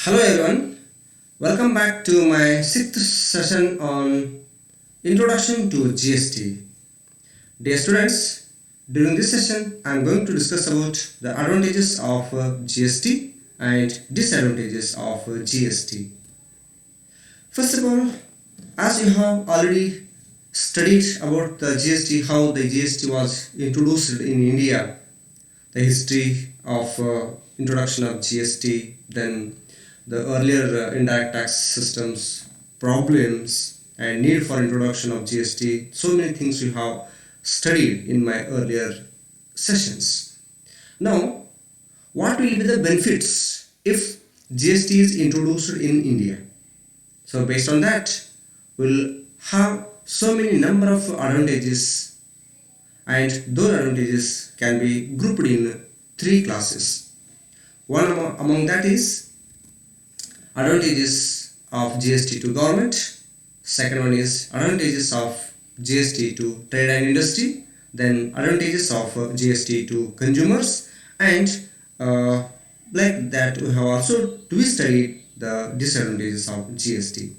Hello everyone, welcome back to my sixth session on Introduction to GST. Dear students, during this session I am going to discuss about the advantages of GST and disadvantages of GST. First of all, as you have already studied about the GST, how the GST was introduced in India, the history of introduction of GST, then the earlier indirect tax systems, problems, and need for introduction of GST. So many things you have studied in my earlier sessions. Now, what will be the benefits if GST is introduced in India? So based on that, we'll have so many number of advantages, and those advantages can be grouped in three classes. One among that is advantages of GST to government. Second one is advantages of GST to trade and industry. Then advantages of GST to consumers, and like that we have also studied the disadvantages of GST.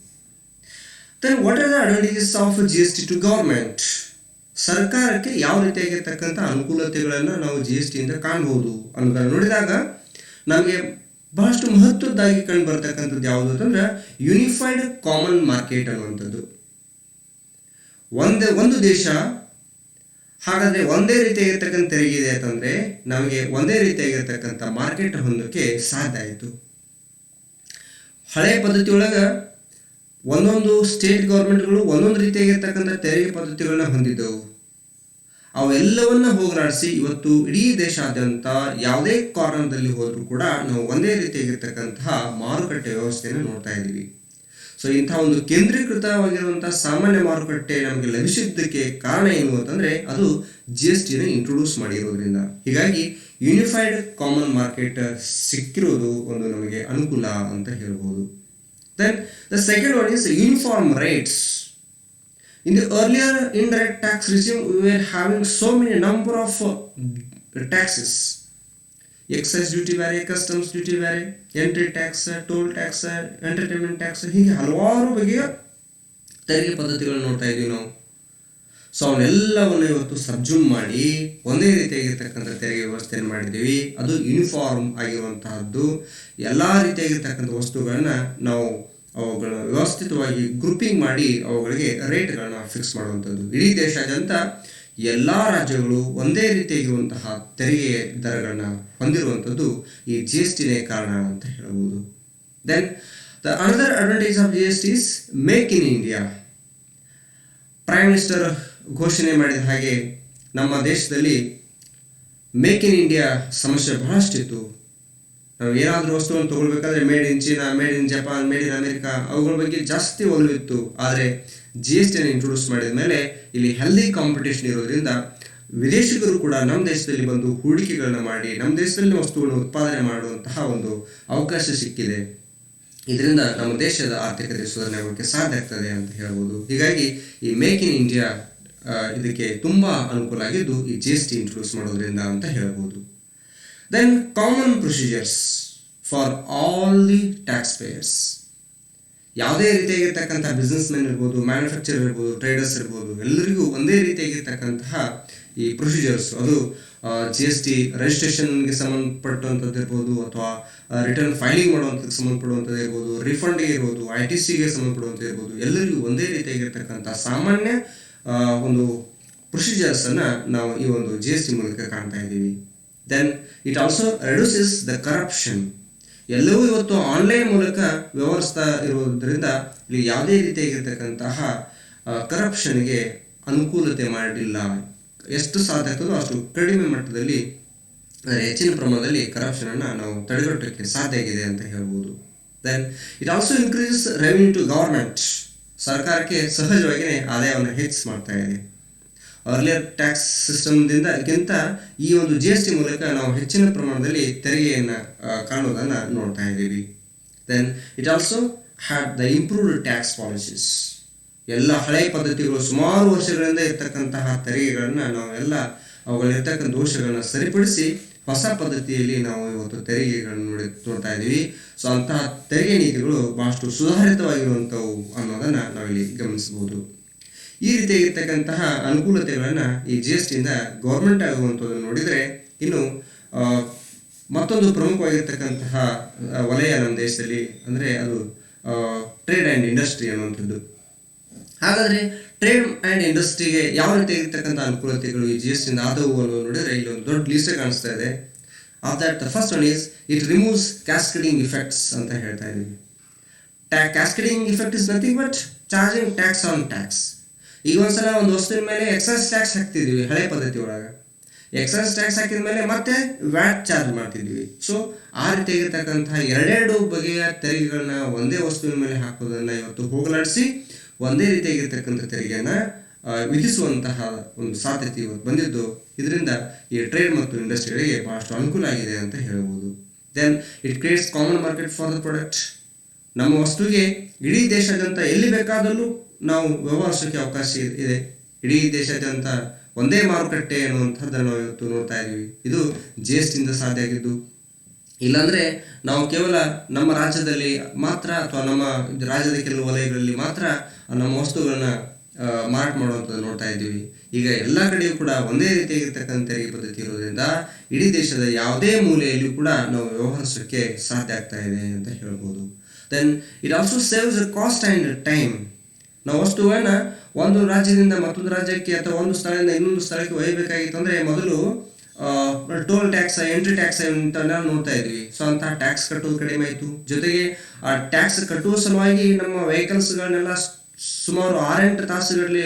Then what are the advantages of GST to government? ಸರ್ಕಾರಕ್ಕೆ ಯಾವ ರೀತಿಯಾಗಿರ್ತಕ್ಕಂಥ ಅನುಕೂಲತೆಗಳನ್ನು ನಾವು G S ಟಿಯಿಂದ ಕಾಣಬಹುದು ಅನ್ನೋದನ್ನು ನೋಡಿದಾಗ ನಮಗೆ ಬಹಳಷ್ಟು ಮಹತ್ವದ್ದಾಗಿ ಕಂಡು ಬರ್ತಕ್ಕಂಥದ್ದು ಯಾವುದು ಅಂತಂದ್ರೆ ಯೂನಿಫೈಡ್ ಕಾಮನ್ ಮಾರ್ಕೆಟ್ ಅನ್ನುವಂಥದ್ದು. ಒಂದು ದೇಶ ಹಾಗಾದ್ರೆ ಒಂದೇ ರೀತಿಯಾಗಿರ್ತಕ್ಕಂಥ ತೆರಿಗೆ ಇದೆ ಅಂತಂದ್ರೆ ನಮಗೆ ಒಂದೇ ರೀತಿಯಾಗಿರ್ತಕ್ಕಂಥ ಮಾರ್ಕೆಟ್ ಹೊಂದೋಕೆ ಸಾಧ್ಯ ಆಯಿತು. ಹಳೆಯ ಪದ್ಧತಿಯೊಳಗೆ ಒಂದೊಂದು ಸ್ಟೇಟ್ ಗೌರ್ಮೆಂಟ್ಗಳು ಒಂದೊಂದು ರೀತಿಯಾಗಿರ್ತಕ್ಕಂಥ ತೆರಿಗೆ ಪದ್ಧತಿಗಳನ್ನ ಹೊಂದಿದ್ದವು. ಅವೆಲ್ಲವನ್ನ ಹೋಗಲಾಡಿಸಿ ಇವತ್ತು ಇಡೀ ದೇಶಾದ್ಯಂತ ಯಾವುದೇ ಕಾರ್ನರ್ದಲ್ಲಿ ಹೋದರೂ ಕೂಡ ನಾವು ಒಂದೇ ರೀತಿಯಾಗಿರ್ತಕ್ಕಂತಹ ಮಾರುಕಟ್ಟೆ ವ್ಯವಸ್ಥೆಯನ್ನು ನೋಡ್ತಾ ಇದ್ದೀವಿ. ಸೊ ಇಂಥ ಒಂದು ಕೇಂದ್ರೀಕೃತವಾಗಿರುವಂತಹ ಸಾಮಾನ್ಯ ಮಾರುಕಟ್ಟೆ ನಮಗೆ ಲಭಿಸಿದ್ದಕ್ಕೆ ಕಾರಣ ಏನು ಅಂತಂದ್ರೆ ಅದು ಜಿ ಎಸ್ ಟಿನ ಇಂಟ್ರೊಡ್ಯೂಸ್ ಮಾಡಿರೋದ್ರಿಂದ. ಹೀಗಾಗಿ ಯೂನಿಫೈಡ್ ಕಾಮನ್ ಮಾರ್ಕೆಟ್ ಸಿಕ್ಕಿರೋದು ಒಂದು ನಮಗೆ ಅನುಕೂಲ ಅಂತ ಹೇಳ್ಬೋದು. Then the second one is uniform rates. In the earlier indirect tax regime, we were having so many number of taxes. Excise duty vary, customs duty vary, entry tax, toll tax, entertainment tax, ಹೀಗೆ ಹಲವಾರು ಬಗೆಯ ತೆರಿಗೆ ಪದ್ಧತಿಗಳನ್ನು ನೋಡ್ತಾ ಇದ್ದೀವಿ ನಾವು. So ಅವನ್ನೆಲ್ಲವನ್ನು ಇವತ್ತು ಸಬ್ಜೂಮ್ ಮಾಡಿ ಒಂದೇ ರೀತಿಯಾಗಿರ್ತಕ್ಕಂಥ ತೆರಿಗೆ ವ್ಯವಸ್ಥೆಯನ್ನು ಮಾಡಿದ್ದೀವಿ. ಅದು ಯೂನಿಫಾರ್ಮ್ ಆಗಿರುವಂತಹದ್ದು. ಎಲ್ಲ ರೀತಿಯಾಗಿರ್ತಕ್ಕಂಥ ವಸ್ತುಗಳನ್ನ ನಾವು ಅವುಗಳ ವ್ಯವಸ್ಥಿತವಾಗಿ ಗ್ರೂಪಿಂಗ್ ಮಾಡಿ ಅವುಗಳಿಗೆ ರೇಟ್ಗಳನ್ನ ಫಿಕ್ಸ್ ಮಾಡುವಂಥದ್ದು. ಇಡೀ ದೇಶಾದ್ಯಂತ ಎಲ್ಲ ರಾಜ್ಯಗಳು ಒಂದೇ ರೀತಿಯಾಗಿರುವಂತಹ ತೆರಿಗೆ ದರಗಳನ್ನ ಹೊಂದಿರುವಂಥದ್ದು ಈ ಜಿ ಎಸ್ ಟಿನೇ ಕಾರಣ ಅಂತ ಹೇಳ್ಬೋದು. Then the another advantage of G S T is make in India. Prime minister ಘೋಷಣೆ ಮಾಡಿದ ಹಾಗೆ ನಮ್ಮ ದೇಶದಲ್ಲಿ ಮೇಕ್ ಇನ್ ಇಂಡಿಯಾ ಸಮಸ್ಯೆ ಬಹಳಷ್ಟಿತ್ತು. ನಾವು ಏನಾದರೂ ವಸ್ತುವನ್ನು ತಗೊಳ್ಬೇಕಾದ್ರೆ made in China, made in Japan, made in America ಅವುಗಳ ಬಗ್ಗೆ ಜಾಸ್ತಿ ಒಲವಿತ್ತು. ಆದರೆ ಜಿ ಎಸ್ ಟಿಯನ್ನು ಇಂಟ್ರೊಡ್ಯೂಸ್ ಮಾಡಿದ ಮೇಲೆ ಇಲ್ಲಿ ಹೆಲ್ದಿ ಕಾಂಪಿಟೇಷನ್ ಇರೋದ್ರಿಂದ ವಿದೇಶಿಗರು ಕೂಡ ನಮ್ಮ ದೇಶದಲ್ಲಿ ಬಂದು ಹೂಡಿಕೆಗಳನ್ನ ಮಾಡಿ ನಮ್ಮ ದೇಶದಲ್ಲಿ ವಸ್ತುಗಳನ್ನು ಉತ್ಪಾದನೆ ಮಾಡುವಂತಹ ಒಂದು ಅವಕಾಶ ಸಿಕ್ಕಿದೆ. ಇದರಿಂದ ನಮ್ಮ ದೇಶದ ಆರ್ಥಿಕತೆ ಸುಧಾರಣೆ ಆಗೋಕ್ಕೆ ಸಾಧ್ಯ ಆಗ್ತದೆ ಅಂತ ಹೇಳ್ಬೋದು. ಹೀಗಾಗಿ ಈ ಮೇಕ್ ಇನ್ ಇಂಡಿಯಾ ಇದಕ್ಕೆ ತುಂಬ ಅನುಕೂಲ ಆಗಿದ್ದು ಈ ಜಿ ಎಸ್ ಟಿ ಇಂಟ್ರೊಡ್ಯೂಸ್ ಮಾಡೋದ್ರಿಂದ ಅಂತ ಹೇಳ್ಬೋದು. Then common procedures for all the tax payers. ಯಾವುದೇ ರೀತಿಯಾಗಿರ್ತಕ್ಕಂಥ ಬಿಸ್ನೆಸ್ ಮ್ಯಾನ್ ಇರ್ಬೋದು, ಮ್ಯಾನುಫ್ಯಾಕ್ಚರ್ ಇರ್ಬೋದು, ಟ್ರೇಡರ್ಸ್ ಇರ್ಬೋದು, ಎಲ್ಲರಿಗೂ ಒಂದೇ ರೀತಿಯಾಗಿರ್ತಕ್ಕಂತಹ ಈ ಪ್ರೊಸೀಜರ್ಸ್ ಅದು ಜಿ ಎಸ್ ಟಿ ರಿಜಿಸ್ಟ್ರೇಷನ್ಗೆ ಸಂಬಂಧಪಟ್ಟಂಥದ್ದು ಇರ್ಬೋದು, ಅಥವಾ ರಿಟರ್ನ್ ಫೈಲಿಂಗ್ ಮಾಡುವಂಥದ್ದು ಸಂಬಂಧಪಡುವಂಥದ್ದು ಇರ್ಬೋದು, ರಿಫಂಡ್ಗೆ ಇರ್ಬೋದು, ಐ ಟಿ ಸಿಗೆ ಸಂಬಂಧಪಡುವಂಥದ್ದು ಇರ್ಬೋದು, ಎಲ್ಲರಿಗೂ ಒಂದೇ ರೀತಿಯಾಗಿರ್ತಕ್ಕಂಥ ಸಾಮಾನ್ಯ ಒಂದು ಪ್ರೊಸೀಜರ್ಸನ್ನು ನಾವು ಈ ಒಂದು ಜಿ ಎಸ್ ಟಿ ಮೂಲಕ ಕಾಣ್ತಾ ಇದ್ದೀವಿ. Then it also reduces the corruption. ಎಲ್ಲವೂ ಇವತ್ತು ಆನ್ಲೈನ್ ಮೂಲಕ ವ್ಯವಹರಿಸ್ತಾ ಇರೋದ್ರಿಂದ ಇಲ್ಲಿ ಯಾವುದೇ ರೀತಿಯಾಗಿರ್ತಕ್ಕಂತಹ ಕರಪ್ಷನ್ಗೆ ಅನುಕೂಲತೆ ಮಾಡಿಲ್ಲ. ಎಷ್ಟು ಸಾಧ್ಯ ಆಗ್ತದೋ ಅಷ್ಟು ಕಡಿಮೆ ಮಟ್ಟದಲ್ಲಿ ಹೆಚ್ಚಿನ ಪ್ರಮಾಣದಲ್ಲಿ ಕರಪ್ಷನನ್ನು ನಾವು ತಡೆಗಟ್ಟೋಕ್ಕೆ ಸಾಧ್ಯ ಆಗಿದೆ ಅಂತ ಹೇಳ್ಬೋದು. Then it also increases revenue to government. ಸರ್ಕಾರಕ್ಕೆ ಸಹಜವಾಗಿಯೇ ಆದಾಯವನ್ನು ಹೆಚ್ಚು ಮಾಡ್ತಾ ಇದೆ. ಅರ್ಲಿಯರ್ ಟ್ಯಾಕ್ಸ್ ಸಿಸ್ಟಮ್ಗಿಂತ ಈ ಒಂದು ಜಿ ಎಸ್ ಟಿ ಮೂಲಕ ನಾವು ಹೆಚ್ಚಿನ ಪ್ರಮಾಣದಲ್ಲಿ ತೆರಿಗೆಯನ್ನು ಕಾಣೋದನ್ನು ನೋಡ್ತಾ ಇದ್ದೀವಿ. Then it also had the improved tax policies. ಎಲ್ಲ ಹಳೆಯ ಪದ್ಧತಿಗಳು ಸುಮಾರು ವರ್ಷಗಳಿಂದ ಇರ್ತಕ್ಕಂತಹ ತೆರಿಗೆಗಳನ್ನು ನಾವೆಲ್ಲ ಅವುಗಳಿರ್ತಕ್ಕಂಥ ದೋಷಗಳನ್ನು ಸರಿಪಡಿಸಿ ಹೊಸ ಪದ್ಧತಿಯಲ್ಲಿ ನಾವು ಇವತ್ತು ತೆರಿಗೆಗಳನ್ನು ನೋಡ್ತಾ ಇದ್ದೀವಿ. ಸೊ ಅಂತಹ ತೆರಿಗೆ ನೀತಿಗಳು ಬಹಳಷ್ಟು ಸುಧಾರಿತವಾಗಿರುವಂಥವು ಅನ್ನೋದನ್ನು ನಾವಿಲ್ಲಿ ಗಮನಿಸಬಹುದು. ಈ ರೀತಿಯಾಗಿರ್ತಕ್ಕಂತಹ ಅನುಕೂಲತೆಗಳನ್ನು ಈ GST ಇಂದ ಗೌರ್ಮೆಂಟ್ ಆಗುವಂಥದ್ದನ್ನು ನೋಡಿದರೆ, ಇನ್ನು ಮತ್ತೊಂದು ಪ್ರಮುಖವಾಗಿರ್ತಕ್ಕಂತಹ ವಲಯ ನಮ್ಮ ದೇಶದಲ್ಲಿ ಅಂದರೆ ಅದು ಟ್ರೇಡ್ ಆ್ಯಂಡ್ ಇಂಡಸ್ಟ್ರಿ ಅನ್ನುವಂಥದ್ದು. ಹಾಗಾದರೆ ಟ್ರೇಡ್ ಆ್ಯಂಡ್ ಇಂಡಸ್ಟ್ರಿಗೆ ಯಾವ ರೀತಿಯಾಗಿರ್ತಕ್ಕಂಥ ಅನುಕೂಲತೆಗಳು ಈ GST ಇಂದ ಆದವು ಅನ್ನೋದು ನೋಡಿದರೆ ಇಲ್ಲಿ ಒಂದು ದೊಡ್ಡ ಲಿಸ್ಟ್ ಕಾಣಿಸ್ತಾ ಇದೆ. Of that the first one is it removes cascading effects ಅಂತ ಹೇಳ್ತಾ ಇದ್ದೀವಿ. Cascading effect is nothing but charging tax on tax. ಈಗ ಒಂದ್ಸಲ ಒಂದು ವಸ್ತುವಿನ ಮೇಲೆ ಎಕ್ಸೈಸ್ ಟ್ಯಾಕ್ಸ್ ಹಾಕ್ತಿದ್ವಿ ಹಳೆ ಪದ್ಧತಿ ಒಳಗೆ. ಎಕ್ಸೈಸ್ ಟ್ಯಾಕ್ಸ್ ಹಾಕಿದ ಮೇಲೆ ಮತ್ತೆ ವ್ಯಾಟ್ ಚಾರ್ಜ್ ಮಾಡ್ತಿದ್ವಿ. ಸೊ ಆ ರೀತಿಯಾಗಿರ್ತಕ್ಕಂತಹ ಎರಡೆರಡು ಬಗೆಯ ತೆರಿಗೆಗಳನ್ನ ಒಂದೇ ವಸ್ತುವಿನ ಮೇಲೆ ಹಾಕೋದನ್ನು ಇವತ್ತು ಹೋಗಲಾಡಿಸಿ ಒಂದೇ ರೀತಿಯಾಗಿರ್ತಕ್ಕಂಥ ತೆರಿಗೆಯನ್ನು ವಿಧಿಸುವಂತಹ ಒಂದು ಸಾಧ್ಯತೆ ಇವತ್ತು ಬಂದಿದ್ದು. ಇದರಿಂದ ಈ ಟ್ರೇಡ್ ಮತ್ತು ಇಂಡಸ್ಟ್ರಿಗಳಿಗೆ ಬಹಳಷ್ಟು ಅನುಕೂಲ ಆಗಿದೆ ಅಂತ ಹೇಳ್ಬೋದು. Then it creates common market for the product. ನಮ್ಮ ವಸ್ತುವಿಗೆ ಇಡೀ ದೇಶಾದ್ಯಂತ ಎಲ್ಲಿ ಬೇಕಾದಲ್ಲೂ ನಾವು ವ್ಯವಹರಿಸೋಕ್ಕೆ ಅವಕಾಶ ಇದೆ. ಇಡೀ ದೇಶಾದ್ಯಂತ ಒಂದೇ ಮಾರುಕಟ್ಟೆ ಅನ್ನುವಂಥದ್ದನ್ನು ನಾವು ಇವತ್ತು ನೋಡ್ತಾ ಇದ್ದೀವಿ. ಇದು GST ಇಂದ ಸಾಧ್ಯ ಆಗಿದ್ದು. ಇಲ್ಲಾಂದರೆ ನಾವು ಕೇವಲ ನಮ್ಮ ರಾಜ್ಯದಲ್ಲಿ ಮಾತ್ರ ಅಥವಾ ನಮ್ಮ ರಾಜ್ಯದ ಕೆಲವು ವಲಯಗಳಲ್ಲಿ ಮಾತ್ರ ನಮ್ಮ ವಸ್ತುಗಳನ್ನು ಮಾರಾಟ ಮಾಡುವಂಥದ್ದು ನೋಡ್ತಾ ಇದ್ದೀವಿ. ಈಗ ಎಲ್ಲ ಕಡೆಯೂ ಕೂಡ ಒಂದೇ ರೀತಿಯಾಗಿರ್ತಕ್ಕಂಥ ತೆರಿಗೆ ಪದ್ಧತಿ ಇರೋದ್ರಿಂದ ಇಡೀ ದೇಶದ ಯಾವುದೇ ಮೂಲೆಯಲ್ಲೂ ಕೂಡ ನಾವು ವ್ಯವಹರಿಸೋಕ್ಕೆ ಸಾಧ್ಯ ಆಗ್ತಾ ಇದೆ ಅಂತ ಹೇಳ್ಬೋದು. Then it also saves the cost and time. ನಾವು ವಸ್ತುವನ್ನು ಒಂದು ರಾಜ್ಯದಿಂದ ಮತ್ತೊಂದು ರಾಜ್ಯಕ್ಕೆ ಅಥವಾ ಒಂದು ಸ್ಥಳದಿಂದ ಇನ್ನೊಂದು ಸ್ಥಳಕ್ಕೆ ಒಯ್ಯಬೇಕಾಗಿತ್ತು ಅಂದರೆ ಮೊದಲು ಟೋಲ್ ಟ್ಯಾಕ್ಸ್, ಎಂಟ್ರಿ ಟ್ಯಾಕ್ಸ್ ಅಂತ ನೋಡ್ತಾ ಇದ್ವಿ. ಸೊ ಅಂತಹ ಟ್ಯಾಕ್ಸ್ ಕಟ್ಟೋದು ಕಡಿಮೆ ಆಯಿತು. ಜೊತೆಗೆ ಆ ಟ್ಯಾಕ್ಸ್ ಕಟ್ಟುವ ಸಲುವಾಗಿ ನಮ್ಮ ವೆಹಿಕಲ್ಸ್ಗಳನ್ನೆಲ್ಲ ಸುಮಾರು 6-8 ತಾಸುಗಳಲ್ಲಿ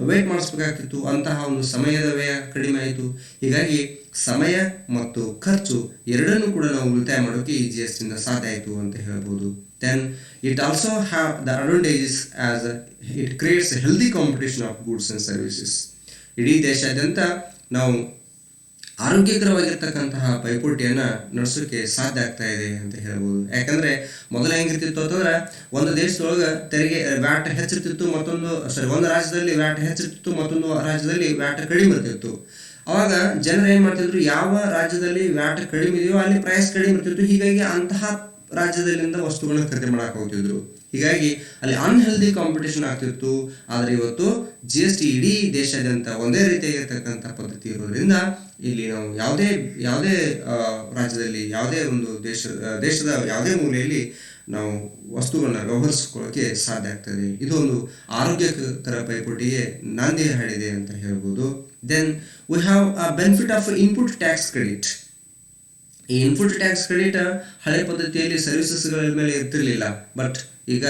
ವೇಟ್ ಮಾಡಿಸ್ಬೇಕಾಗ್ತಿತ್ತು. ಅಂತಹ ಒಂದು ಸಮಯದ ವ್ಯಯ ಕಡಿಮೆ ಆಯಿತು. ಹೀಗಾಗಿ ಸಮಯ ಮತ್ತು ಖರ್ಚು ಎರಡನ್ನೂ ಕೂಡ ನಾವು ಉಳಿತಾಯ ಮಾಡೋಕ್ಕೆ ಈ GST ಇಂದ ಸಾಧ್ಯ ಆಯಿತು ಅಂತ ಹೇಳ್ಬೋದು. Then it also have the advantages as it creates healthy competition of goods and services. ಇಡೀ ದೇಶಾದ್ಯಂತ ನಾವು ಆರೋಗ್ಯಕರವಾಗಿರ್ತಕ್ಕಂತಹ ಪೈಪೋಟಿಯನ್ನು ನಡೆಸೋಕ್ಕೆ ಸಾಧ್ಯ ಆಗ್ತಾ ಇದೆ ಅಂತ ಹೇಳ್ಬೋದು. ಯಾಕಂದರೆ ಮೊದಲು ಹೆಂಗಿರ್ತಿತ್ತು ಅಂತಂದ್ರೆ ಒಂದು ದೇಶದೊಳಗೆ ತೆರಿಗೆ ವ್ಯಾಟ್ ಹೆಚ್ಚಿರ್ತಿತ್ತು, ಒಂದು ರಾಜ್ಯದಲ್ಲಿ ವ್ಯಾಟ್ ಹೆಚ್ಚಿರ್ತಿತ್ತು, ಮತ್ತೊಂದು ರಾಜ್ಯದಲ್ಲಿ ವ್ಯಾಟ್ ಕಡಿಮೆ ಇರ್ತಿತ್ತು. ಅವಾಗ ಜನರು ಏನು ಮಾಡ್ತಿದ್ರು, ಯಾವ ರಾಜ್ಯದಲ್ಲಿ ವ್ಯಾಟ್ ಕಡಿಮೆ ಇದೆಯೋ ಅಲ್ಲಿ ಪ್ರೈಸ್ ಕಡಿಮೆ ಇರ್ತಿತ್ತು. ಹೀಗಾಗಿ ಅಂತಹ ರಾಜ್ಯದಲ್ಲಿಂದ ವಸ್ತುಗಳನ್ನ ಖರೀದಿ ಮಾಡಕ್ಕೆ ಹೋಗ್ತಿದ್ರು. ಹೀಗಾಗಿ ಅಲ್ಲಿ ಅನ್ಹೆಲ್ದಿ ಕಾಂಪಿಟೇಷನ್ ಆಗ್ತಿತ್ತು. ಆದರೆ ಇವತ್ತು GST ಇಡೀ ದೇಶಾದ್ಯಂತ ಒಂದೇ ರೀತಿಯಾಗಿರ್ತಕ್ಕಂಥ ಪದ್ಧತಿ ಇರೋದ್ರಿಂದ ಇಲ್ಲಿ ನಾವು ಯಾವುದೇ ರಾಜ್ಯದಲ್ಲಿ ಯಾವುದೇ ಒಂದು ದೇಶದ ಯಾವುದೇ ಮೂಲೆಯಲ್ಲಿ ನಾವು ವಸ್ತುಗಳನ್ನ ವ್ಯವಹರಿಸ್ಕೊಳ್ಳೋಕ್ಕೆ ಸಾಧ್ಯ ಆಗ್ತದೆ. ಇದೊಂದು ಆರೋಗ್ಯಕರ ಪೈಪೋಟಿಗೆ ನಾಂದಿ ಹಾಡಿದೆ ಅಂತ ಹೇಳ್ಬೋದು. Then we have a benefit of input tax credit. ಈ ಇನ್ಪುಟ್ ಟ್ಯಾಕ್ಸ್ ಕ್ರೆಡಿಟ್ ಹಳೆ ಪದ್ಧತಿಯಲ್ಲಿ ಸರ್ವಿಸಸ್ಗಳ ಮೇಲೆ ಇರ್ತಿರ್ಲಿಲ್ಲ. ಬಟ್ ಈಗ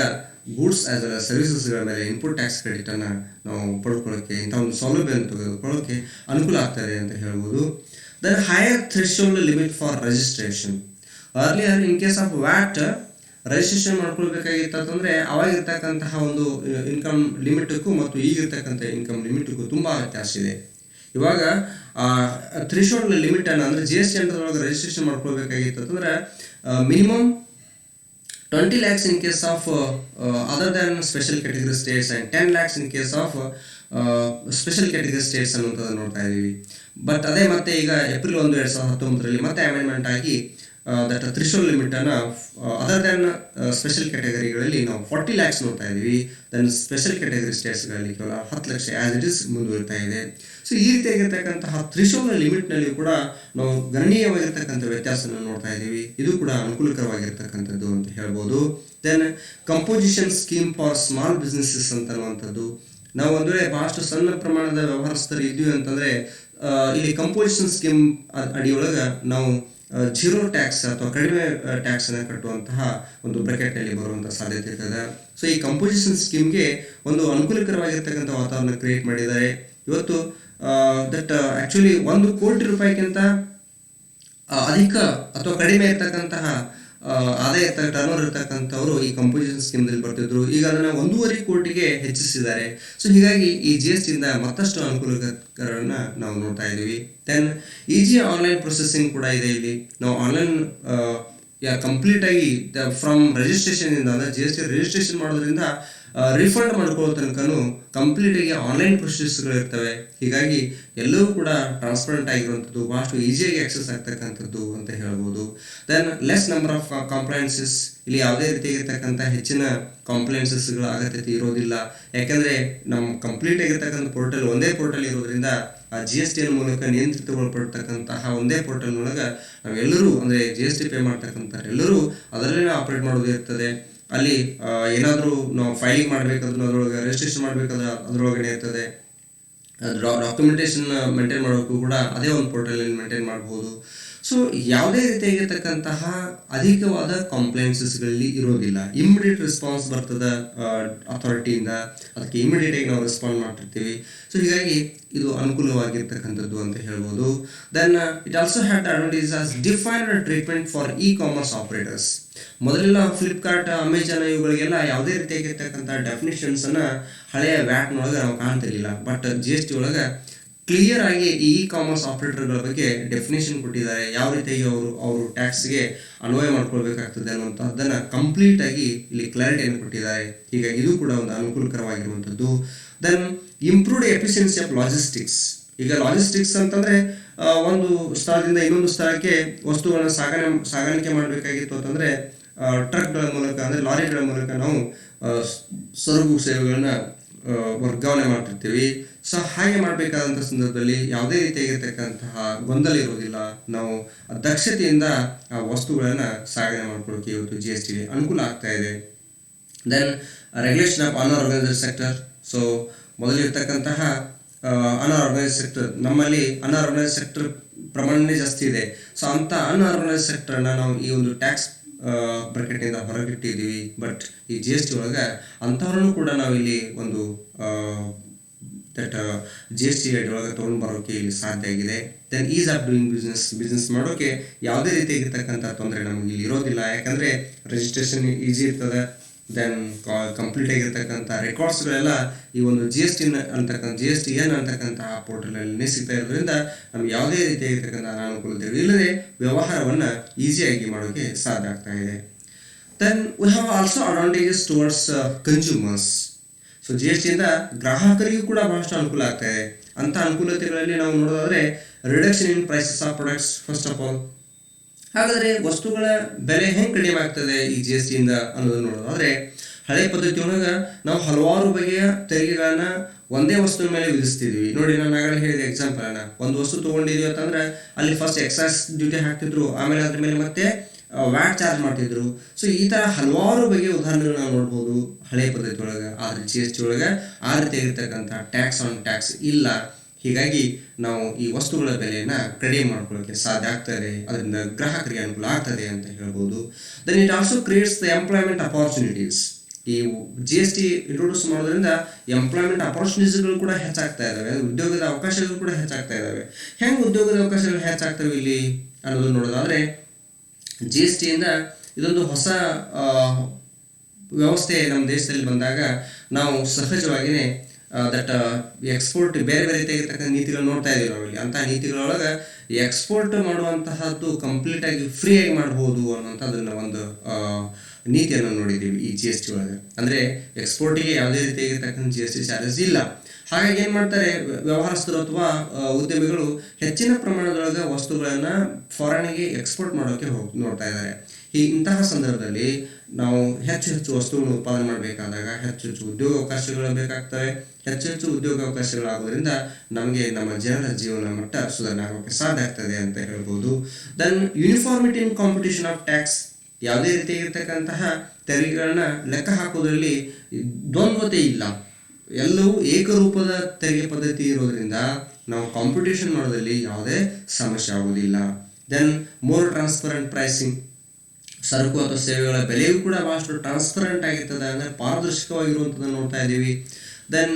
ಗೂಡ್ಸ್ ಆಸ್ ವೆಲ್ ಸರ್ವಿಸಸ್ಗಳ ಮೇಲೆ ಇನ್ಪುಟ್ ಟ್ಯಾಕ್ಸ್ ಕ್ರೆಡಿಟನ್ನು ನಾವು ಪಡ್ಕೊಳ್ಳೋಕ್ಕೆ, ಇಂಥ ಒಂದು ಸೌಲಭ್ಯವನ್ನು ತೆಗೆದುಕೊಳ್ಳೋಕ್ಕೆ ಅನುಕೂಲ ಆಗ್ತದೆ ಅಂತ ಹೇಳ್ಬೋದು. Then higher threshold limit for registration. Earlier in case of VAT registration ಮಾಡ್ಕೊಳ್ಬೇಕಾಗಿತ್ತು ಅಂತಂದರೆ ಅವಾಗಿರ್ತಕ್ಕಂತಹ ಒಂದು ಇನ್ಕಮ್ ಲಿಮಿಟ್ಗೂ ಮತ್ತು ಈಗಿರ್ತಕ್ಕಂಥ ಇನ್ಕಮ್ ಲಿಮಿಟ್ಗೂ ತುಂಬ ವ್ಯತ್ಯಾಸ ಇದೆ. ಇವಾಗ ಥ್ರೆಶೋಲ್ಡ್ ಲಿಮಿಟನ್ನು ಅಂದರೆ GST ಅಂಡರ್ದೊಳಗೆ ರಿಜಿಸ್ಟ್ರೇಷನ್ ಮಾಡ್ಕೊಳ್ಬೇಕಾಗಿತ್ತು ಅಂತಂದ್ರೆ minimum 20 lakhs in case of other than special category states and 10 lakhs in case of special category States ಅನ್ನುವಂಥದ್ದು ನೋಡ್ತಾ ಇದ್ದೀವಿ. ಬಟ್ ಅದೇ ಮತ್ತೆ ಈಗ ಏಪ್ರಿಲ್ 1, 2019 ಮತ್ತೆ ಅಮೆಂಡ್ಮೆಂಟ್ ಆಗಿ ದಟ್ ಥ್ರೆಶೋಲ್ಡ್ ಲಿಮಿಟನ್ನು ಅದರ್ ದ್ಯಾನ್ ಸ್ಪೆಷಲ್ ಕ್ಯಾಟಗರಿಗಳಲ್ಲಿ ನಾವು 40 lakhs ನೋಡ್ತಾ ಇದ್ದೀವಿ. ದೆನ್ ಸ್ಪೆಷಲ್ ಕ್ಯಾಟಗರಿ ಸ್ಟೇಟ್ಸ್ಗಳಲ್ಲಿ ಕೇವಲ 10 ಲಕ್ಷ ಆ್ಯಸ್ ಇಟ್ ಇಸ್ ಮುಂದುವರಿತಾ ಇದೆ. ಸೊ ಈ ರೀತಿಯಾಗಿರ್ತಕ್ಕಂತಹ ಥ್ರೆಶೋಲ್ಡ್ ಲಿಮಿಟ್ನಲ್ಲಿ ಕೂಡ ನಾವು ಗಣನೀಯವಾಗಿರ್ತಕ್ಕಂಥ ವ್ಯತ್ಯಾಸವನ್ನು ನೋಡ್ತಾ ಇದ್ದೀವಿ. ಇದು ಕೂಡ ಅನುಕೂಲಕರವಾಗಿರ್ತಕ್ಕಂಥದ್ದು ಅಂತ ಹೇಳ್ಬೋದು. Then composition scheme for small businesses ಅಂತನ್ನುವಂಥದ್ದು. ನಾವು ಒಂದು ವೇಳೆ ಬಹಳಷ್ಟು ಸಣ್ಣ ಪ್ರಮಾಣದ ವ್ಯವಹಾರಸ್ಥರು ಇದ್ದೀವಿ ಅಂತಂದರೆ ಇಲ್ಲಿ ಕಂಪೋಸಿಷನ್ ಸ್ಕೀಮ್ ಅಡಿಯೊಳಗೆ ನಾವು 0 ಟ್ಯಾಕ್ಸ್ ಅಥವಾ ಕಡಿಮೆ ಟ್ಯಾಕ್ಸನ್ನು ಕಟ್ಟುವಂತಹ ಒಂದು ಬ್ರಾಕೆಟ್ನಲ್ಲಿ ಬರುವಂಥ ಸಾಧ್ಯತೆ ಇರ್ತದೆ. ಸೊ ಈ ಕಂಪೋಸಿಷನ್ ಸ್ಕೀಮ್ಗೆ ಒಂದು ಅನುಕೂಲಕರವಾಗಿರ್ತಕ್ಕಂಥ ವಾತಾವರಣ ಕ್ರಿಯೇಟ್ ಮಾಡಿದ್ದಾರೆ. ಇವತ್ತು ದಟ್ ಆ್ಯಕ್ಚುಲಿ 1 ಕೋಟಿ ರೂಪಾಯಿಗಿಂತ ಅಧಿಕ ಅಥವಾ ಕಡಿಮೆ ಇರ್ತಕ್ಕಂತಹ ಆದಾಯ ಟರ್ನೋವರ್ ಇರ್ತಕ್ಕಂಥವರು ಈ ಕಂಪೋಸಿಷನ್ ಸ್ಕೀಮ್ದಲ್ಲಿ ಬರ್ತಿದ್ರು. ಈಗ ಅದನ್ನು 1.5 ಕೋಟಿಗೆ ಹೆಚ್ಚಿಸಿದ್ದಾರೆ. ಸೊ ಹೀಗಾಗಿ ಈ GST ಇಂದ ಮತ್ತಷ್ಟು ಅನುಕೂಲಕರವನ್ನು ನಾವು ನೋಡ್ತಾ ಇದ್ದೀವಿ. ದೆನ್ ಈಜಿ ಆನ್ಲೈನ್ ಪ್ರೊಸೆಸಿಂಗ್ ಕೂಡ ಇದೆ. ಇಲ್ಲಿ ನಾವು ಆನ್ಲೈನ್ ಕಂಪ್ಲೀಟಾಗಿ ಫ್ರಮ್ ರಿಜಿಸ್ಟ್ರೇಷನಿಂದ ಅಂದರೆ GST ರಿಜಿಸ್ಟ್ರೇಷನ್ ಮಾಡೋದ್ರಿಂದ ರಿಫಂಡ್ ಮಾಡ್ಕೊಳ್ಳೋ ತನಕನೂ ಕಂಪ್ಲೀಟಾಗಿ ಆನ್ಲೈನ್ ಪ್ರೊಸೆಸ್ಗಳು ಇರ್ತವೆ. ಹೀಗಾಗಿ ಎಲ್ಲವೂ ಕೂಡ ಟ್ರಾನ್ಸ್ಪರೆಂಟ್ ಆಗಿರುವಂಥದ್ದು, ಭಾಳಷ್ಟು ಈಸಿಯಾಗಿ ಆಕ್ಸೆಸ್ ಆಗ್ತಕ್ಕಂಥದ್ದು ಅಂತ ಹೇಳ್ಬೋದು. ದೆನ್ ಲೆಸ್ ನಂಬರ್ ಆಫ್ ಕಾಂಪ್ಲೈನ್ಸಸ್, ಇಲ್ಲಿ ಯಾವುದೇ ರೀತಿಯಾಗಿರ್ತಕ್ಕಂಥ ಹೆಚ್ಚಿನ ಕಾಂಪ್ಲೈನ್ಸಸ್ಗಳ ಅಗತ್ಯತೆ ಇರೋದಿಲ್ಲ. ಯಾಕೆಂದರೆ ನಮ್ಮ ಕಂಪ್ಲೀಟ್ ಆಗಿರ್ತಕ್ಕಂಥ ಪೋರ್ಟಲ್ ಒಂದೇ ಪೋರ್ಟಲ್ ಇರೋದ್ರಿಂದ GST ಮೂಲಕ ನಿಯಂತ್ರಿತಗೊಳ್ಪಡ್ತಕ್ಕಂತಹ ಒಂದೇ ಪೋರ್ಟಲ್ ಒಳಗೆ ನಾವೆಲ್ಲರೂ ಅಂದರೆ GST ಪೇ ಮಾಡ್ತಕ್ಕಂಥ ಎಲ್ಲರೂ ಅದರಲ್ಲೇ ಆಪ್ರೇಟ್ ಮಾಡೋದು ಇರ್ತದೆ. ಅಲ್ಲಿ ಏನಾದರೂ ನಾವು ಫೈಲಿಂಗ್ ಮಾಡಬೇಕಾದ್ರೂ ಅದರೊಳಗೆ, ರಿಜಿಸ್ಟ್ರೇಷನ್ ಮಾಡಬೇಕಾದ್ರೆ ಅದರೊಳಗಡೆ ಇರ್ತದೆ. ಡಾಕ್ಯುಮೆಂಟೇಶನ್ ಮೇಂಟೈನ್ ಮಾಡೋಕ್ಕೂ ಕೂಡ ಅದೇ ಒಂದು ಪೋರ್ಟಲಲ್ಲಿ ಮೇಂಟೈನ್ ಮಾಡ್ಬೋದು. ಸೊ ಯಾವುದೇ ರೀತಿಯಾಗಿರ್ತಕ್ಕಂತಹ ಅಧಿಕವಾದ ಕಾಂಪ್ಲೈನ್ಸಸ್ಗಳಲ್ಲಿ ಇರೋದಿಲ್ಲ. ಇಮಿಡಿಯೇಟ್ ರೆಸ್ಪಾನ್ಸ್ ಬರ್ತದೆ ಅಥಾರಿಟಿಯಿಂದ, ಅದಕ್ಕೆ ಇಮಿಡಿಯೇಟಾಗಿ ನಾವು ರೆಸ್ಪಾಂಡ್ ಮಾಡ್ತಿರ್ತೀವಿ. ಸೊ ಹೀಗಾಗಿ ಇದು ಅನುಕೂಲವಾಗಿರ್ತಕ್ಕಂಥದ್ದು ಅಂತ ಹೇಳ್ಬೋದು. Then it also had advantages as defined treatment for commerce operators. ಮೊದಲೆಲ್ಲ ಫ್ಲಿಪ್ಕಾರ್ಟ್, ಅಮೆಜಾನ್ ಇವುಗಳಿಗೆಲ್ಲ ಯಾವುದೇ ರೀತಿಯಾಗಿರ್ತಕ್ಕಂಥ ಡೆಫಿನಿಷನ್ಸನ್ನು ಹಳೆಯ ವ್ಯಾಟ್ನೊಳಗೆ ನಾವು ಕಾಣ್ತಿರ್ಲಿಲ್ಲ. ಬಟ್ GST ಒಳಗೆ ಕ್ಲಿಯರ್ ಆಗಿ ಕಾಮರ್ಸ್ ಆಪರೇಟರ್ಗಳ ಬಗ್ಗೆ ಡೆಫಿನೇಷನ್ ಕೊಟ್ಟಿದ್ದಾರೆ. ಯಾವ ರೀತಿಯಾಗಿ ಅವರು ಟ್ಯಾಕ್ಸ್ಗೆ ಅನ್ವಯ ಮಾಡ್ಕೊಳ್ಬೇಕಾಗ್ತದೆ ಅನ್ನುವಂಥದ್ದನ್ನು ಕಂಪ್ಲೀಟ್ ಆಗಿ ಇಲ್ಲಿ ಕ್ಲಾರಿಟಿಯನ್ನು ಕೊಟ್ಟಿದ್ದಾರೆ. ಹೀಗಾಗಿ ಇದು ಕೂಡ ಒಂದು ಅನುಕೂಲಕರವಾಗಿರುವಂಥದ್ದು. Then improved efficiency of logistics. ಈಗ ಲಾಜಿಸ್ಟಿಕ್ಸ್ ಅಂತಂದರೆ ಒಂದು ಸ್ಥಳದಿಂದ ಇನ್ನೊಂದು ಸ್ಥಳಕ್ಕೆ ವಸ್ತುಗಳನ್ನು ಸಾಗಾಣಿಕೆ ಮಾಡಬೇಕಾಗಿತ್ತು ಅಂತಂದರೆ ಟ್ರಕ್ಗಳ ಮೂಲಕ, ಅಂದರೆ ಲಾರಿಗಳ ಮೂಲಕ ನಾವು ಸರಕು ಸೇವೆಗಳನ್ನ ವರ್ಗಾವಣೆ ಮಾಡ್ತಿರ್ತೀವಿ. ಸೊ ಹಾಗೆ ಮಾಡಬೇಕಾದಂಥ ಸಂದರ್ಭದಲ್ಲಿ ಯಾವುದೇ ರೀತಿಯಾಗಿರ್ತಕ್ಕಂತಹ ಗೊಂದಲ ಇರೋದಿಲ್ಲ. ನಾವು ದಕ್ಷತೆಯಿಂದ ಆ ವಸ್ತುಗಳನ್ನು ಸಾಗಣೆ ಮಾಡ್ಕೊಳ್ಳೋಕೆ ಇವತ್ತು GST ಅನುಕೂಲ ಆಗ್ತಾ ಇದೆ. Then regulation of unorganised sector. So ಮೊದಲಿರ್ತಕ್ಕಂತಹ ಅನ್ಆರ್ಗನೈಸ್ಡ್ ಸೆಕ್ಟರ್, ನಮ್ಮಲ್ಲಿ ಅನ್ಆರ್ಗನೈಸ್ಡ್ ಸೆಕ್ಟರ್ ಪ್ರಮಾಣನೇ ಜಾಸ್ತಿ ಇದೆ. ಸೊ ಅಂಥ ಅನ್ಆರ್ಗನೈಸ್ಡ್ ಸೆಕ್ಟರ್ನ ನಾವು ಈ ಒಂದು ಟ್ಯಾಕ್ಸ್ ಬ್ರಾಕೆಟಿಂದ ಹೊರಗಿಟ್ಟಿದ್ದೀವಿ. ಬಟ್ ಈ GST ಒಳಗೆ ಅಂಥವ್ರನ್ನು ಕೂಡ ನಾವು ಇಲ್ಲಿ ಒಂದು GST ಒಳಗೆ ತೊಗೊಂಡು ಬರೋಕ್ಕೆ ಇಲ್ಲಿ ಸಾಧ್ಯ ಆಗಿದೆ. Then ease of doing business ಮಾಡೋಕ್ಕೆ ಯಾವುದೇ ರೀತಿಯಾಗಿರ್ತಕ್ಕಂಥ ತೊಂದರೆ ನಮಗೆ ಇಲ್ಲಿ ಇರೋದಿಲ್ಲ. ಯಾಕಂದರೆ ರಿಜಿಸ್ಟ್ರೇಷನ್ ಈಸಿ ಇರ್ತದೆ. ದೆನ್ ಕಂಪ್ಲೀಟ್ ಆಗಿರ್ತಕ್ಕಂಥ ರೆಕಾರ್ಡ್ಸ್ಗಳೆಲ್ಲ ಈ ಒಂದು GSTN ಅಂತಕ್ಕಂತಹ ಪೋರ್ಟಲಲ್ಲಿ ಸಿಗ್ತಾ ಇರೋದ್ರಿಂದ ನಮ್ಗೆ ಯಾವುದೇ ರೀತಿಯಾಗಿರ್ತಕ್ಕಂಥ ಅನಾನುಕೂಲತೆ ಇಲ್ಲದೆ ವ್ಯವಹಾರವನ್ನು ಈಸಿಯಾಗಿ ಮಾಡೋಕ್ಕೆ ಸಾಧ್ಯ ಆಗ್ತಾ ಇದೆ. Then we have also advantages towards consumers. So GSTಯಿಂದ ಗ್ರಾಹಕರಿಗೂ ಕೂಡ ಬಹಳಷ್ಟು ಅನುಕೂಲ ಆಗ್ತಾ ಇದೆ. ಅಂಥ ಅನುಕೂಲತೆಗಳಲ್ಲಿ ನಾವು ನೋಡೋದಾದರೆ reduction in prices of products first of all. ಹಾಗಾದರೆ ವಸ್ತುಗಳ ಬೆಲೆ ಹೆಂಗೆ ಕಡಿಮೆ ಆಗ್ತದೆ ಈ GSTಯಿಂದ ಅನ್ನೋದನ್ನು ನೋಡೋದಾದರೆ, ಹಳೆ ಪದ್ಧತಿಯೊಳಗೆ ನಾವು ಹಲವಾರು ಬಗೆಯ ತೆರಿಗೆಗಳನ್ನು ಒಂದೇ ವಸ್ತುವಿನ ಮೇಲೆ ವಿಧಿಸ್ತಿದ್ವಿ. ನೋಡಿ, ನಾನು ಆಗಲೇ ಹೇಳಿದ ಎಕ್ಸಾಂಪಲನ್ನು, ಒಂದು ವಸ್ತು ತೊಗೊಂಡಿದ್ವಿ ಅಂತಂದರೆ ಅಲ್ಲಿ ಫಸ್ಟ್ ಎಕ್ಸೈಸ್ ಡ್ಯೂಟಿ ಹಾಕ್ತಿದ್ರು, ಆಮೇಲೆ ಅದ್ರ ಮೇಲೆ ಮತ್ತೆ ವ್ಯಾಟ್ ಚಾರ್ಜ್ ಮಾಡ್ತಿದ್ರು. ಸೊ ಈ ಥರ ಹಲವಾರು ಬಗೆಯ ಉದಾಹರಣೆಗಳು ನಾವು ನೋಡ್ಬೋದು ಹಳೆಯ ಪದ್ಧತಿ ಒಳಗೆ. ಆದರೆ GST ಒಳಗೆ ಆ ರೀತಿಯಾಗಿರ್ತಕ್ಕಂಥ ಟ್ಯಾಕ್ಸ್ ಆನ್ ಟ್ಯಾಕ್ಸ್ ಇಲ್ಲ. ಹೀಗಾಗಿ ನಾವು ಈ ವಸ್ತುಗಳ ಬೆಲೆಯನ್ನು ಕಡಿಮೆ ಮಾಡ್ಕೊಳ್ಳೋಕ್ಕೆ ಸಾಧ್ಯ ಆಗ್ತದೆ. ಅದರಿಂದ ಗ್ರಾಹಕರಿಗೆ ಅನುಕೂಲ ಆಗ್ತದೆ ಅಂತ ಹೇಳ್ಬೋದು. Then it also creates the employment opportunities. ಈ GST ಇಂಟ್ರೊಡ್ಯೂಸ್ ಮಾಡೋದ್ರಿಂದ ಎಂಪ್ಲಾಯ್ಮೆಂಟ್ ಅಪಾರ್ಚುನಿಟೀಸ್ಗಳು ಕೂಡ ಹೆಚ್ಚಾಗ್ತಾ ಇದ್ದಾವೆ, ಉದ್ಯೋಗದ ಅವಕಾಶಗಳು ಕೂಡ ಹೆಚ್ಚಾಗ್ತಾ ಇದ್ದಾವೆ. ಹೆಂಗೆ ಉದ್ಯೋಗದ ಅವಕಾಶಗಳು ಹೆಚ್ಚಾಗ್ತವೆ ಇಲ್ಲಿ ಅನ್ನೋದು ನೋಡೋದಾದರೆ, GSTಯಿಂದ ಇದೊಂದು ಹೊಸ ವ್ಯವಸ್ಥೆ ನಮ್ಮ ದೇಶದಲ್ಲಿ ಬಂದಾಗ ನಾವು ಸಹಜವಾಗಿಯೇ ಎಕ್ಸ್ಪೋರ್ಟ್ ಬೇರೆ ಬೇರೆ ರೀತಿಯಾಗಿರ್ತಕ್ಕಂಥ ನೀತಿಗಳು ನೋಡ್ತಾ ಇದ್ದೀವಿ ನಾವಿಲ್ಲಿ. ಅಂಥ ನೀತಿಗಳೊಳಗೆ ಎಕ್ಸ್ಪೋರ್ಟ್ ಮಾಡುವಂತಹದ್ದು ಕಂಪ್ಲೀಟಾಗಿ ಫ್ರೀಯಾಗಿ ಮಾಡ್ಬೋದು ಅನ್ನೋಂಥದ್ದನ್ನು ಒಂದು ನೀತಿಯನ್ನು ನೋಡಿದ್ದೀವಿ ಈ GST ಒಳಗೆ. ಅಂದರೆ ಎಕ್ಸ್ಪೋರ್ಟಿಗೆ ಯಾವುದೇ ರೀತಿಯಾಗಿರ್ತಕ್ಕಂಥ GST ಚಾರ್ಜಸ್ ಇಲ್ಲ. ಹಾಗಾಗಿ ಏನು ಮಾಡ್ತಾರೆ, ವ್ಯವಹಾರಸ್ಥರು ಅಥವಾ ಉದ್ಯಮಿಗಳು ಹೆಚ್ಚಿನ ಪ್ರಮಾಣದೊಳಗೆ ವಸ್ತುಗಳನ್ನು ಫಾರಿನ್ಗೆ ಎಕ್ಸ್ಪೋರ್ಟ್ ಮಾಡೋಕ್ಕೆ ನೋಡ್ತಾ ಇದ್ದಾರೆ. ಇಂತಹ ಸಂದರ್ಭದಲ್ಲಿ ನಾವು ಹೆಚ್ಚು ವಸ್ತುಗಳನ್ನು ಉತ್ಪಾದನೆ ಮಾಡಬೇಕಾದಾಗ ಹೆಚ್ಚು ಉದ್ಯೋಗ ಅವಕಾಶಗಳು ಬೇಕಾಗ್ತವೆ. ಹೆಚ್ಚು ಉದ್ಯೋಗ ಅವಕಾಶಗಳಾಗೋದ್ರಿಂದ ನಮಗೆ ನಮ್ಮ ಜನರ ಜೀವನ ಮಟ್ಟ ಸುಧಾರಣೆ ಆಗೋಕ್ಕೆ ಸಾಧ್ಯ ಆಗ್ತದೆ ಅಂತ ಹೇಳ್ಬೋದು. Then uniformity in competition of tax. ಯಾವುದೇ ರೀತಿಯಾಗಿರ್ತಕ್ಕಂತಹ ತೆರಿಗೆಗಳನ್ನ ಲೆಕ್ಕ ಹಾಕೋದ್ರಲ್ಲಿ ದ್ವಂದ್ವತೆ ಇಲ್ಲ. ಎಲ್ಲವೂ ಏಕರೂಪದ ತೆರಿಗೆ ಪದ್ಧತಿ ಇರೋದ್ರಿಂದ ನಾವು ಕಾಂಪಿಟೇಷನ್ ಮಾಡೋದ್ರಲ್ಲಿ ಯಾವುದೇ ಸಮಸ್ಯೆ ಆಗೋದಿಲ್ಲ. Then more transparent pricing. ಸರಕು ಅಥವಾ ಸೇವೆಗಳ ಬೆಲೆಯೂ ಕೂಡ ಬಹಳಷ್ಟು ಟ್ರಾನ್ಸ್ಪರೆಂಟ್ ಆಗಿರ್ತದೆ, ಅಂದರೆ ಪಾರದರ್ಶಕವಾಗಿರುವಂಥದ್ದನ್ನು ನೋಡ್ತಾ ಇದ್ದೀವಿ. Then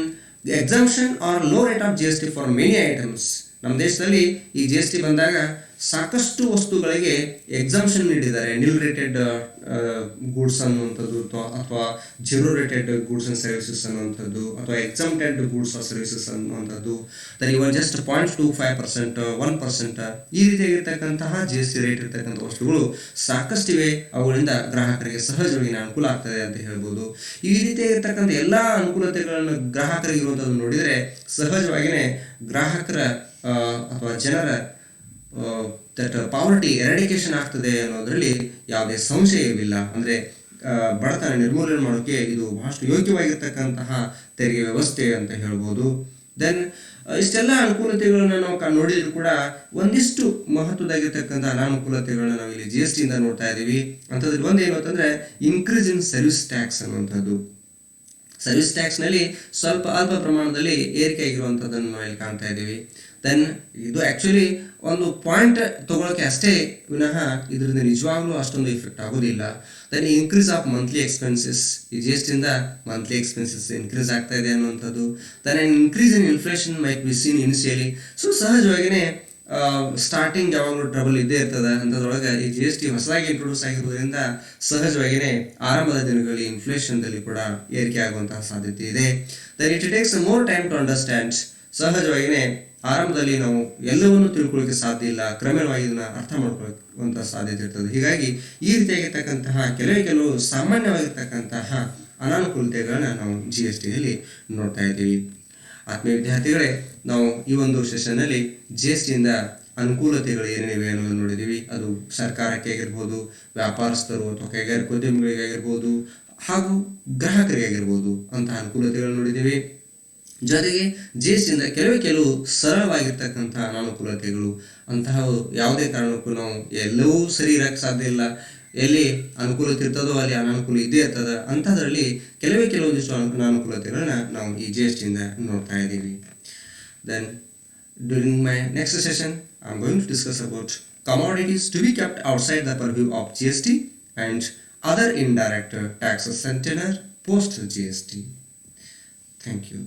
exemption or low rate of GST for many items. ನಮ್ಮ ದೇಶದಲ್ಲಿ ಈ GST ಬಂದಾಗ ಸಾಕಷ್ಟು ವಸ್ತುಗಳಿಗೆ ಎಕ್ಸಾಮ್ಷನ್ ನೀಡಿದ್ದಾರೆ. ನಿಲ್ ರೇಟೆಡ್ ಗೂಡ್ಸ್ ಅನ್ನುವಂಥದ್ದು ಅಥವಾ zero rated goods and services ಅನ್ನುವಂಥದ್ದು ಅಥವಾ ಎಕ್ಸಾಮ್ಟೆಡ್ ಗೂಡ್ಸ್ ಆರ್ ಸರ್ವಿಸಸ್ ಅನ್ನುವಂಥದ್ದು, ದರ್ ಇವ ಜಸ್ಟ್ 0.25%, 1%, ಈ ರೀತಿಯಾಗಿರ್ತಕ್ಕಂತಹ GST ರೇಟ್ ಇರ್ತಕ್ಕಂಥ ವಸ್ತುಗಳು ಸಾಕಷ್ಟಿವೆ. ಅವುಗಳಿಂದ ಗ್ರಾಹಕರಿಗೆ ಸಹಜವಾಗಿ ಅನುಕೂಲ ಆಗ್ತದೆ ಅಂತ ಹೇಳ್ಬೋದು. ಈ ರೀತಿಯಾಗಿರ್ತಕ್ಕಂಥ ಎಲ್ಲ ಅನುಕೂಲತೆಗಳನ್ನು ಗ್ರಾಹಕರಿಗೆ ಇರುವಂಥದ್ದು ನೋಡಿದರೆ ಸಹಜವಾಗಿಯೇ ಗ್ರಾಹಕರ ಅಥವಾ ಜನರ ದಟ್ ಪಾವರ್ಟಿ ಎರಾಡಿಕೇಶನ್ ಆಗ್ತದೆ ಅನ್ನೋದರಲ್ಲಿ ಯಾವುದೇ ಸಂಶಯವಿಲ್ಲ. ಅಂದರೆ ಬಡತನ ನಿರ್ಮೂಲನೆ ಮಾಡೋಕ್ಕೆ ಇದು ಬಹಳಷ್ಟು ಯೋಗ್ಯವಾಗಿರ್ತಕ್ಕಂತಹ ತೆರಿಗೆ ವ್ಯವಸ್ಥೆ ಅಂತ ಹೇಳ್ಬೋದು. ದೆನ್ ಇಷ್ಟೆಲ್ಲ ಅನುಕೂಲತೆಗಳನ್ನ ನಾವು ನೋಡಿದ್ರು ಕೂಡ ಒಂದಿಷ್ಟು ಮಹತ್ವದಾಗಿರ್ತಕ್ಕಂಥ ಅನಾನುಕೂಲತೆಗಳನ್ನ ನಾವು ಇಲ್ಲಿ GST ಇಂದ ನೋಡ್ತಾ ಇದ್ದೀವಿ. ಅಂಥದ್ರಲ್ಲಿ ಒಂದೇನು ಅಂತಂದರೆ ಇನ್ಕ್ರೀಸ್ ಇನ್ ಸರ್ವಿಸ್ ಟ್ಯಾಕ್ಸ್ ಅನ್ನುವಂಥದ್ದು. ಸರ್ವಿಸ್ ಟ್ಯಾಕ್ಸ್ನಲ್ಲಿ ಸ್ವಲ್ಪ ಅಲ್ಪ ಪ್ರಮಾಣದಲ್ಲಿ ಏರಿಕೆ ಆಗಿರುವಂಥದ್ದನ್ನು ನಾವು ಇಲ್ಲಿ ಕಾಣ್ತಾ ಇದ್ದೀವಿ. ದೆನ್ ಇದು ಆ್ಯಕ್ಚುಲಿ ಒಂದು ಪಾಯಿಂಟ್ ತೊಗೊಳಕ್ಕೆ ಅಷ್ಟೇ ವಿನಃ ಇದರಿಂದ ನಿಜವಾಗ್ಲೂ ಅಷ್ಟೊಂದು ಇಫೆಕ್ಟ್ ಆಗೋದಿಲ್ಲ. Then increase of monthly expenses, ಈ GST ಇಂದ ಮಂತ್ಲಿ ಎಕ್ಸ್ಪೆನ್ಸಸ್ ಇನ್ಕ್ರೀಸ್ ಆಗ್ತಾ ಇದೆ ಅನ್ನುವಂಥದ್ದು. Then increase in inflation might be seen initially. So ಸಹಜವಾಗಿಯೇ ಸ್ಟಾರ್ಟಿಂಗ್ ಯಾವಾಗಲೂ ಟ್ರಬಲ್ ಇದ್ದೇ ಇರ್ತದೆ. ಅಂಥದ್ರೊಳಗೆ ಈ GST ಹೊಸದಾಗಿ ಇಂಟ್ರೊಡ್ಯೂಸ್ ಆಗಿರೋದ್ರಿಂದ ಸಹಜವಾಗಿಯೇ ಆರಂಭದ ದಿನಗಳಲ್ಲಿ ಇನ್ಫ್ಲೇಷನ್ದಲ್ಲಿ ಕೂಡ ಏರಿಕೆ ಆಗುವಂತಹ ಸಾಧ್ಯತೆ ಇದೆ. Then it takes more time to understand. ಸಹಜವಾಗಿಯೇ ಆರಂಭದಲ್ಲಿ ನಾವು ಎಲ್ಲವನ್ನೂ ತಿಳ್ಕೊಳ್ಳೋಕೆ ಸಾಧ್ಯ ಇಲ್ಲ, ಕ್ರಮೇಣವಾಗಿ ಇದನ್ನು ಅರ್ಥ ಮಾಡ್ಕೊಳ್ಳುವಂಥ ಸಾಧ್ಯತೆ ಇರ್ತದೆ. ಹೀಗಾಗಿ ಈ ರೀತಿಯಾಗಿರ್ತಕ್ಕಂತಹ ಕೆಲವು ಸಾಮಾನ್ಯವಾಗಿರ್ತಕ್ಕಂತಹ ಅನಾನುಕೂಲತೆಗಳನ್ನ ನಾವು GSTಯಲ್ಲಿ ನೋಡ್ತಾ ಇದ್ದೀವಿ. ಆತ್ಮೀಯ ವಿದ್ಯಾರ್ಥಿಗಳೇ, ನಾವು ಈ ಒಂದು ಸೆಷನ್ನಲ್ಲಿ GST ಇಂದ ಅನುಕೂಲತೆಗಳು ಏನೇನಿವೆ ಅನ್ನೋದನ್ನು ನೋಡಿದ್ದೀವಿ. ಅದು ಸರ್ಕಾರಕ್ಕೆ ಆಗಿರ್ಬೋದು, ವ್ಯಾಪಾರಸ್ಥರು ಅಥವಾ ಕೈಗಾರಿಕೋದ್ಯಮಿಗಳಿಗಾಗಿರ್ಬೋದು ಹಾಗೂ ಗ್ರಾಹಕರಿಗಾಗಿರ್ಬೋದು ಅಂತಹ ಅನುಕೂಲತೆಗಳು ನೋಡಿದ್ದೀವಿ. ಜೊತೆಗೆ GST ಇಂದ ಕೆಲವು ಸರಳವಾಗಿರ್ತಕ್ಕಂಥ ಅನಾನುಕೂಲತೆಗಳು, ಅಂತಹ ಯಾವುದೇ ಕಾರಣಕ್ಕೂ ನಾವು ಎಲ್ಲವೂ ಸರಿ ಇರೋಕ್ಕೆ ಸಾಧ್ಯ ಇಲ್ಲ. ಎಲ್ಲಿ ಅನುಕೂಲತೆ ಇರ್ತದೋ ಅಲ್ಲಿ ಅನಾನುಕೂಲ ಇದ್ದೇ ಇರ್ತದೆ. ಅಂಥದ್ರಲ್ಲಿ ಕೆಲವೊಂದಿಷ್ಟು ಅನಾನುಕೂಲತೆಗಳನ್ನ ನಾವು ಈ GST ಇಂದ ನೋಡ್ತಾ ಇದ್ದೀವಿ. Then during my next session I am going to discuss about commodities to be kept outside the purview of GST and other indirect taxes and tenor post GST. Thank you.